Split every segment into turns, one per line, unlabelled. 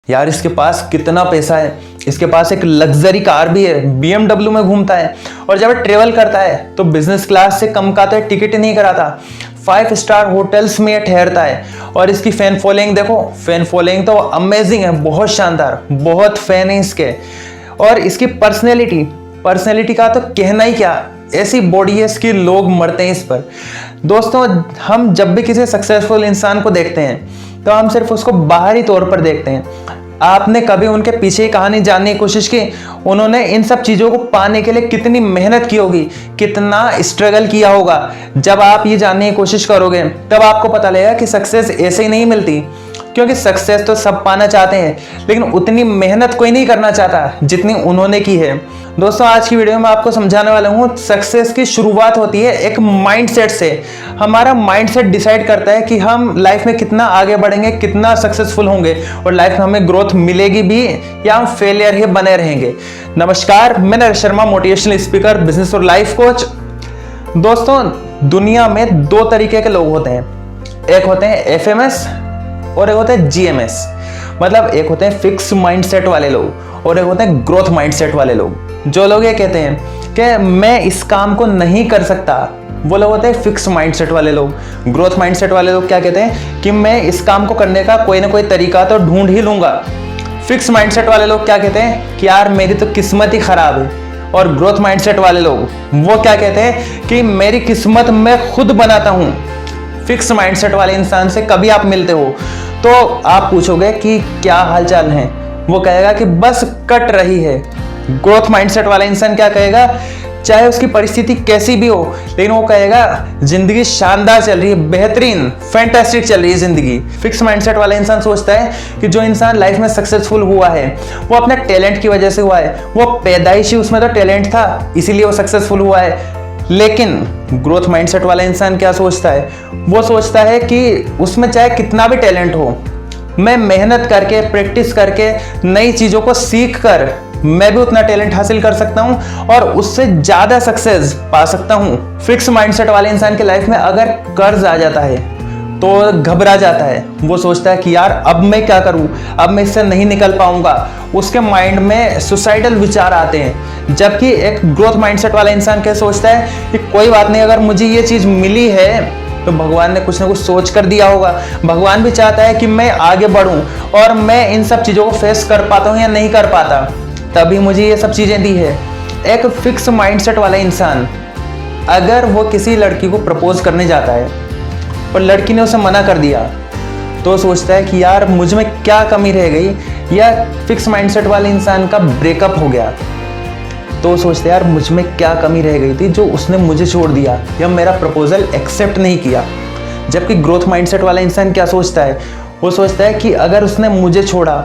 यार इसके पास कितना पैसा है, इसके पास एक लग्जरी कार भी है, BMW में घूमता है और जब ट्रेवल करता है तो बिजनेस क्लास से कम का तो टिकट ही नहीं कराता, 5 स्टार होटल्स में ठहरता है। और इसकी फैन फॉलोइंग देखो, फैन फॉलोइंग तो अमेजिंग है, बहुत शानदार, बहुत फैन है इसके। और इसकी पर्सनैलिटी का तो कहना ही क्या, ऐसी बॉडी है इसकी, लोग मरते हैं इस पर। दोस्तों हम जब भी किसी सक्सेसफुल इंसान को देखते हैं तो हम सिर्फ उसको बाहरी तौर पर देखते हैं। आपने कभी उनके पीछे की कहानी जानने की कोशिश की, उन्होंने इन सब चीज़ों को पाने के लिए कितनी मेहनत की होगी, कितना स्ट्रगल किया होगा। जब आप ये जानने की कोशिश करोगे तब आपको पता लगेगा कि सक्सेस ऐसे ही नहीं मिलती, क्योंकि सक्सेस तो सब पाना चाहते हैं लेकिन उतनी मेहनत कोई नहीं करना चाहता जितनी उन्होंने की है। दोस्तों आज की वीडियो में आपको समझाने वाला हूँ, सक्सेस की शुरुआत होती है एक माइंडसेट से। हमारा माइंडसेट डिसाइड करता है कि हम लाइफ में कितना आगे बढ़ेंगे, कितना सक्सेसफुल होंगे और लाइफ में हमें ग्रोथ मिलेगी भी या हम फेलियर ही बने रहेंगे। नमस्कार, मैं Naresh Sharma, motivational speaker, business और लाइफ कोच। दोस्तों दुनिया में 2 तरीके के लोग होते हैं, एक होते हैं FMS और एक होते हैं GMS। मतलब एक होते हैं फिक्स माइंडसेट वाले लोग और एक होते हैं ग्रोथ माइंडसेट वाले लोग। जो लोग ये कहते हैं कि मैं इस काम को नहीं कर सकता, वो लोग होते हैं फिक्स माइंडसेट वाले लोग। ग्रोथ माइंडसेट वाले लोग क्या कहते हैं कि मैं इस काम को करने का कोई ना कोई तरीका तो ढूंढ ही लूंगा। फिक्स माइंडसेट वाले लोग क्या कहते हैं कि यार मेरी तो किस्मत ही खराब है। और ग्रोथ माइंडसेट वाले लोग वो क्या कहते हैं कि मेरी किस्मत मैं खुद बनाता हूं। फिक्स माइंडसेट वाले इंसान से कभी आप मिलते हो तो आप पूछोगे कि क्या हालचाल है, वो कहेगा कि बस कट रही है। ग्रोथ माइंडसेट वाला इंसान क्या कहेगा, चाहे उसकी परिस्थिति कैसी भी हो लेकिन वो कहेगा जिंदगी शानदार चल रही है, बेहतरीन, फैंटास्टिक चल रही है जिंदगी। फिक्स माइंडसेट वाला इंसान सोचता है कि जो इंसान लाइफ में सक्सेसफुल हुआ है वो अपने टैलेंट की वजह से हुआ है, वो पैदाइशी उसमें तो टैलेंट था इसीलिए वो सक्सेसफुल हुआ है। लेकिन ग्रोथ माइंडसेट वाला इंसान क्या सोचता है, वो सोचता है कि उसमें चाहे कितना भी टैलेंट हो, मैं मेहनत करके, प्रैक्टिस करके, नई चीज़ों को सीख कर मैं भी उतना टैलेंट हासिल कर सकता हूं और उससे ज़्यादा सक्सेस पा सकता हूं। फिक्स माइंडसेट वाले इंसान के लाइफ में अगर कर्ज आ जाता है तो घबरा जाता है, वो सोचता है कि यार अब मैं क्या करूं, अब मैं इससे नहीं निकल पाऊंगा। उसके माइंड में सुसाइडल विचार आते हैं। जबकि एक ग्रोथ माइंडसेट वाला इंसान क्या सोचता है कि कोई बात नहीं, अगर मुझे ये चीज़ मिली है तो भगवान ने कुछ ना कुछ सोच कर दिया होगा। भगवान भी चाहता है कि मैं आगे बढ़ूं और मैं इन सब चीज़ों को फेस कर पाता हूं या नहीं कर पाता, तभी मुझे ये सब चीज़ें दी है। एक फिक्स माइंडसेट वाला इंसान अगर वो किसी लड़की को प्रपोज करने जाता है और लड़की ने उसे मना कर दिया तो सोचता है कि यार मुझ में क्या कमी रह गई, या फिक्स माइंडसेट वाले इंसान का ब्रेकअप हो गया तो सोचते यार मुझ में क्या कमी रह गई थी जो उसने मुझे छोड़ दिया या मेरा प्रपोजल एक्सेप्ट नहीं किया। जबकि ग्रोथ माइंडसेट वाला इंसान क्या सोचता है, वो सोचता है कि अगर उसने मुझे छोड़ा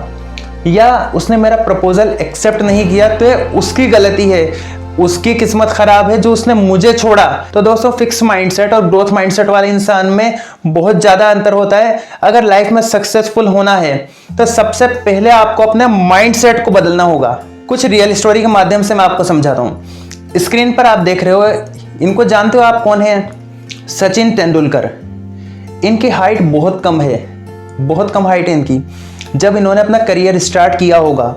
या उसने मेरा प्रपोजल एक्सेप्ट नहीं किया तो ये उसकी गलती है, उसकी किस्मत खराब है जो उसने मुझे छोड़ा। तो दोस्तों फिक्स माइंडसेट और ग्रोथ माइंडसेट वाले इंसान में बहुत ज़्यादा अंतर होता है। अगर लाइफ में सक्सेसफुल होना है तो सबसे पहले आपको अपने माइंडसेट को बदलना होगा। कुछ रियल स्टोरी के माध्यम से मैं आपको समझाता हूँ। स्क्रीन पर आप देख रहे हो, इनको जानते हो आप कौन है? सचिन तेंदुलकर। इनकी हाइट बहुत कम है, बहुत कम हाइट है इनकी। जब इन्होंने अपना करियर स्टार्ट किया होगा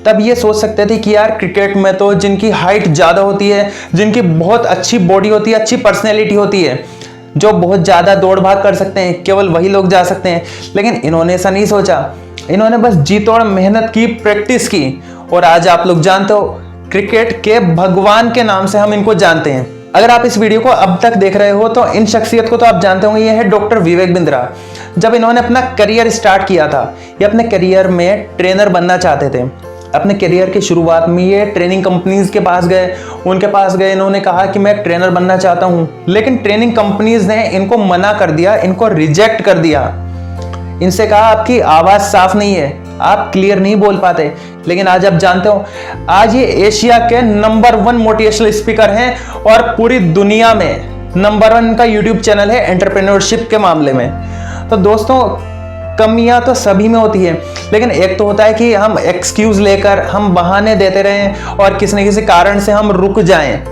तब ये सोच सकते थे कि यार क्रिकेट में तो जिनकी हाइट ज़्यादा होती है, जिनकी बहुत अच्छी बॉडी होती है, अच्छी पर्सनैलिटी होती है, जो बहुत ज़्यादा दौड़ भाग कर सकते हैं, केवल वही लोग जा सकते हैं। लेकिन इन्होंने ऐसा नहीं सोचा, इन्होंने बस जी तोड़ मेहनत की, प्रैक्टिस की और आज आप लोग जानते हो क्रिकेट के भगवान के नाम से हम इनको जानते हैं। अगर आप इस वीडियो को अब तक देख रहे हो तो इन शख्सियत को तो आप जानते होंगे, ये है डॉक्टर विवेक बिंद्रा। जब इन्होंने अपना करियर स्टार्ट किया था, ये अपने करियर में ट्रेनर बनना चाहते थे। अपने करियर की शुरुआत में ये ट्रेनिंग कंपनीज के पास गए, उनके पास गए, इन्होंने कहा कि मैं ट्रेनर बनना चाहता हूँ, लेकिन ट्रेनिंग कंपनीज ने इनको मना कर दिया, इनको रिजेक्ट कर दिया। इनसे कहा आपकी आवाज़ साफ नहीं है, आप क्लियर नहीं बोल पाते। लेकिन आज आप जानते हो, आज ये एशिया के नंबर 1 मोटिवेशनल स्पीकर हैं और पूरी दुनिया में नंबर 1 का यूट्यूब चैनल है एंटरप्रेन्योरशिप के मामले में। तो दोस्तों कमियां तो सभी में होती है, लेकिन एक तो होता है कि हम एक्सक्यूज लेकर हम बहाने देते रहें और किसी न किसी कारण से हम रुक जाएं।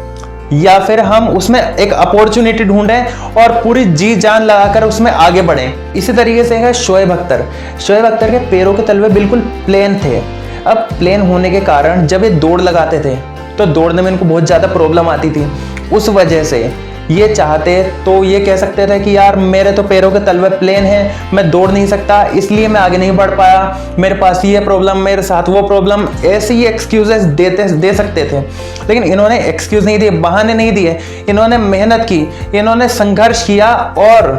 या फिर हम उसमें एक अपॉर्चुनिटी ढूंढें और पूरी जी जान लगाकर उसमें आगे बढ़ें। इसी तरीके से है शोएब अख्तर। शोएब अख्तर के पैरों के तलवे बिल्कुल प्लेन थे। अब प्लेन होने के कारण जब ये दौड़ लगाते थे तो दौड़ने में इनको बहुत ज़्यादा प्रॉब्लम आती थी। उस वजह से ये चाहते तो ये कह सकते थे कि यार मेरे तो पैरों के तलवे प्लेन हैं, मैं दौड़ नहीं सकता, इसलिए मैं आगे नहीं बढ़ पाया, मेरे पास ये प्रॉब्लम, मेरे साथ वो प्रॉब्लम, ऐसे ही एक्सक्यूजेस दे सकते थे। लेकिन इन्होंने एक्सक्यूज नहीं दिए, बहाने नहीं दिए, इन्होंने मेहनत की, इन्होंने संघर्ष किया और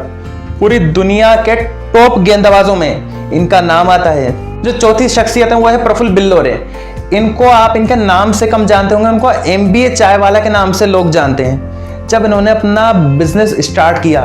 पूरी दुनिया के टॉप गेंदबाजों में इनका नाम आता है। जो चौथी शख्सियत है वो है प्रफुल्ल बिल्लोरे। इनको आप इनके नाम से कम जानते होंगे, उनको MBA चाय वाला के नाम से लोग जानते हैं। जब इन्होंने अपना बिजनेस स्टार्ट किया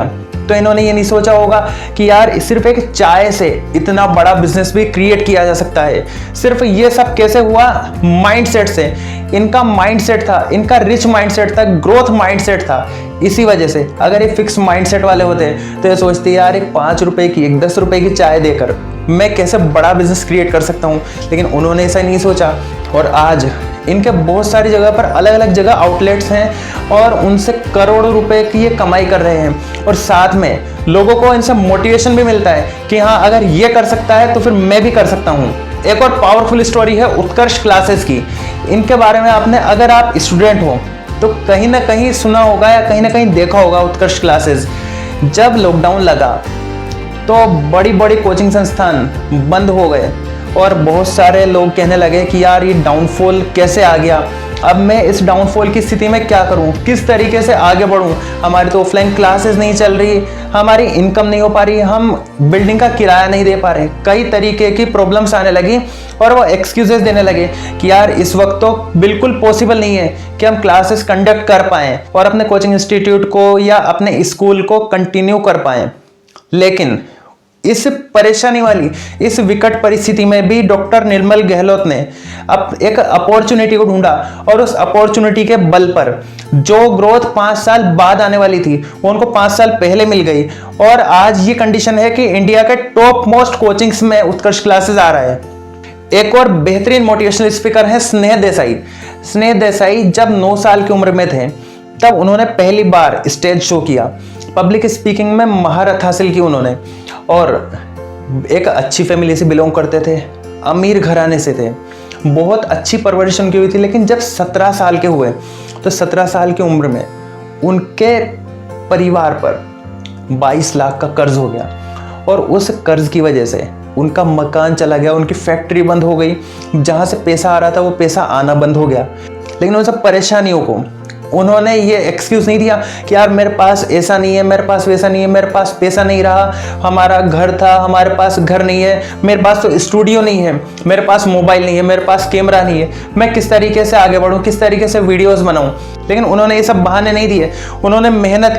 तो इन्होंने ये नहीं सोचा होगा कि यार सिर्फ एक चाय से इतना बड़ा बिजनेस भी क्रिएट किया जा सकता है। सिर्फ ये सब कैसे हुआ? माइंडसेट से। इनका माइंडसेट था, इनका रिच माइंडसेट था, ग्रोथ माइंडसेट था। इसी वजह से अगर ये फिक्स माइंडसेट वाले होते तो ये सोचते यार एक 5 रुपए की, एक 10 रुपए की चाय देकर मैं कैसे बड़ा बिजनेस क्रिएट कर सकता हूँ। लेकिन उन्होंने ऐसा नहीं सोचा और आज इनके बहुत सारी जगह पर अलग अलग जगह आउटलेट्स हैं और उनसे करोड़ों रुपए की ये कमाई कर रहे हैं। और साथ में लोगों को इनसे मोटिवेशन भी मिलता है कि हाँ अगर ये कर सकता है तो फिर मैं भी कर सकता हूँ। एक और पावरफुल स्टोरी है उत्कर्ष क्लासेस की। इनके बारे में आपने, अगर आप स्टूडेंट हो तो कहीं ना कहीं सुना होगा या कहीं ना कहीं देखा होगा उत्कर्ष क्लासेस। जब लॉकडाउन लगा तो बड़ी बड़ी कोचिंग संस्थान बंद हो गए और बहुत सारे लोग कहने लगे कि यार ये डाउनफॉल कैसे आ गया, अब मैं इस डाउनफॉल की स्थिति में क्या करूं, किस तरीके से आगे बढ़ूं, हमारी तो ऑफलाइन क्लासेस नहीं चल रही, हमारी इनकम नहीं हो पा रही, हम बिल्डिंग का किराया नहीं दे पा रहे। कई तरीके की प्रॉब्लम्स आने लगी और वो एक्सक्यूजेस देने लगे कि यार इस वक्त तो बिल्कुल पॉसिबल नहीं है कि हम क्लासेस कंडक्ट कर पाएँ और अपने कोचिंग इंस्टीट्यूट को या अपने स्कूल को कंटिन्यू कर पाएँ। लेकिन इस परेशानी वाली, इस विकट परिस्थिति में भी डॉक्टर निर्मल गहलोत ने अब एक अपॉर्चुनिटी को ढूंढा और उस अपॉर्चुनिटी के बल पर जो ग्रोथ 5 साल बाद आने वाली थी वो उनको 5 साल पहले मिल गई। और आज ये कंडीशन है कि इंडिया के टॉप मोस्ट कोचिंग्स में उत्कर्ष क्लासेस आ रहा है। एक और बेहतरीन मोटिवेशनल स्पीकर है स्नेह देसाई। स्नेह देसाई जब 9 साल की उम्र में थे तब उन्होंने पहली बार स्टेज शो किया, पब्लिक स्पीकिंग में महारत हासिल की उन्होंने और एक अच्छी फैमिली से बिलोंग करते थे, अमीर घराने से थे, बहुत अच्छी परवरिश उनकी हुई थी। लेकिन जब 17 साल के हुए तो 17 साल की उम्र में उनके परिवार पर 22 लाख का कर्ज हो गया और उस कर्ज की वजह से उनका मकान चला गया, उनकी फैक्ट्री बंद हो गई, जहाँ से पैसा आ रहा था वो पैसा आना बंद हो गया। लेकिन उन सब परेशानियों को उन्होंने ये एक्सक्यूज नहीं दिया कि यार मेरे पास ऐसा नहीं है, मेरे पास वैसा नहीं है, मेरे पास पैसा नहीं रहा, हमारा घर था, हमारे पास घर नहीं है, मेरे पास तो स्टूडियो नहीं है, मेरे पास मोबाइल नहीं है, मेरे पास कैमरा नहीं है, मैं किस तरीके से आगे बढ़ूं, किस तरीके से वीडियोस बनाऊं। लेकिन उन्होंने ये सब बहाने नहीं दिए, उन्होंने मेहनत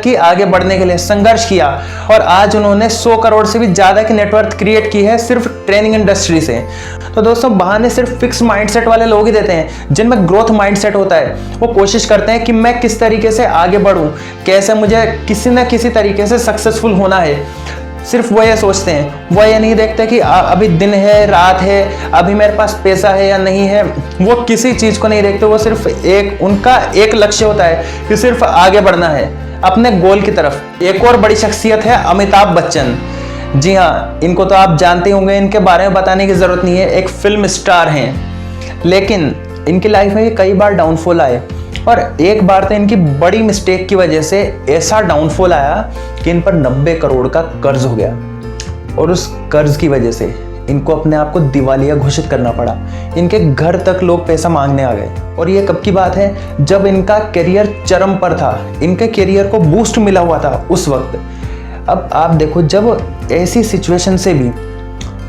की, आगे बढ़ने के लिए संघर्ष किया और आज उन्होंने 100 करोड़ से भी ज़्यादा की नेटवर्थ क्रिएट की है सिर्फ ट्रेनिंग इंडस्ट्री से। तो दोस्तों बहाने सिर्फ फिक्स माइंडसेट वाले लोग ही देते हैं। जिनमें ग्रोथ माइंडसेट होता है वो कोशिश करते हैं कि मैं किस तरीके से आगे बढ़ूं, कैसे मुझे किसी न किसी तरीके से सक्सेसफुल होना है। सिर्फ वो ये सोचते हैं, वो ये नहीं देखते कि अभी दिन है, रात है, अभी मेरे पास पैसा है या नहीं है। वो किसी चीज़ को नहीं देखते, वो सिर्फ उनका एक लक्ष्य होता है कि सिर्फ आगे बढ़ना है अपने गोल की तरफ। एक और बड़ी शख्सियत है अमिताभ बच्चन। जी हाँ, इनको तो आप जानते होंगे, इनके बारे में बताने की ज़रूरत नहीं है, एक फिल्म स्टार हैं। लेकिन इनकी लाइफ में कई बार डाउनफॉल आए और एक बार तो इनकी बड़ी मिस्टेक की वजह से ऐसा डाउनफॉल आया कि इन पर 90 करोड़ का कर्ज हो गया और उस कर्ज की वजह से इनको अपने आप को दिवालिया घोषित करना पड़ा। इनके घर तक लोग पैसा मांगने आ गए और ये कब की बात है? जब इनका करियर चरम पर था, इनके करियर को बूस्ट मिला हुआ था उस वक्त। अब आप देखो, जब ऐसी सिचुएशन से भी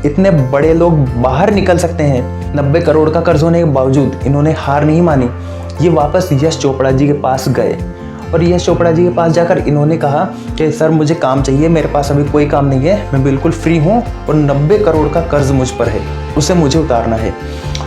इतने बड़े लोग बाहर निकल सकते हैं, 90 करोड़ का कर्ज होने के बावजूद इन्होंने हार नहीं मानी। ये वापस यश चोपड़ा जी के पास गए और यश चोपड़ा जी के पास जाकर इन्होंने कहा कि सर मुझे काम चाहिए, मेरे पास अभी कोई काम नहीं है, मैं बिल्कुल फ्री हूँ और 90 करोड़ का कर्ज मुझ पर है, उसे मुझे उतारना है।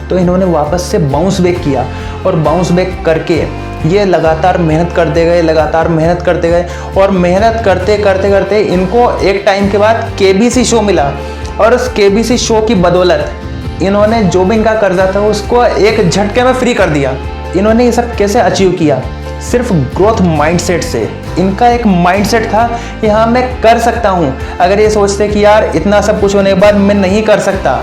तो इन्होंने वापस से बाउंस बैक किया और बाउंस बैक करके ये लगातार मेहनत करते गए और मेहनत करते करते इनको एक टाइम के बाद KBC शो मिला और उस KBC शो की बदौलत इन्होंने जो भी इनका कर्जा था उसको एक झटके में फ्री कर दिया। इन्होंने ये सब कैसे अचीव किया? सिर्फ ग्रोथ माइंडसेट से। इनका एक माइंडसेट था कि हाँ मैं कर सकता हूँ। अगर ये सोचते कि यार इतना सब कुछ होने के बाद मैं नहीं कर सकता,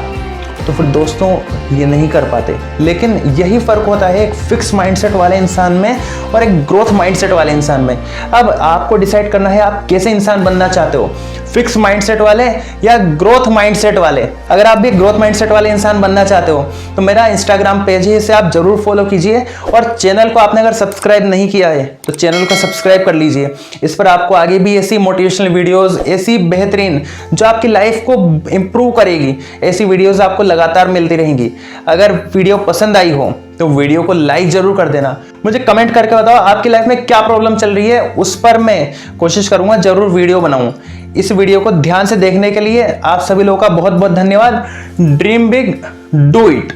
तो फिर दोस्तों ये नहीं कर पाते। लेकिन यही फ़र्क होता है एक फिक्स माइंडसेट वाले इंसान में और एक ग्रोथ माइंडसेट वाले इंसान में। अब आपको डिसाइड करना है आप कैसे इंसान बनना चाहते हो, फिक्स माइंडसेट वाले या ग्रोथ माइंडसेट वाले। अगर आप भी ग्रोथ माइंडसेट वाले इंसान बनना चाहते हो तो मेरा इंस्टाग्राम पेज है, इसे आप जरूर फॉलो कीजिए। और चैनल को आपने अगर सब्सक्राइब नहीं किया है तो चैनल को सब्सक्राइब कर लीजिए। इस पर आपको आगे भी ऐसी मोटिवेशनल वीडियोस, ऐसी बेहतरीन जो आपकी लाइफ को इंप्रूव करेगी, ऐसी वीडियोस आपको लगातार मिलती रहेंगी। अगर वीडियो पसंद आई हो तो वीडियो को लाइक जरूर कर देना। मुझे कमेंट करके बताओ आपकी लाइफ में क्या प्रॉब्लम चल रही है, उस पर मैं कोशिश करूंगा जरूर वीडियो बनाऊं। इस वीडियो को ध्यान से देखने के लिए आप सभी लोगों का बहुत बहुत धन्यवाद। Dream big, do it.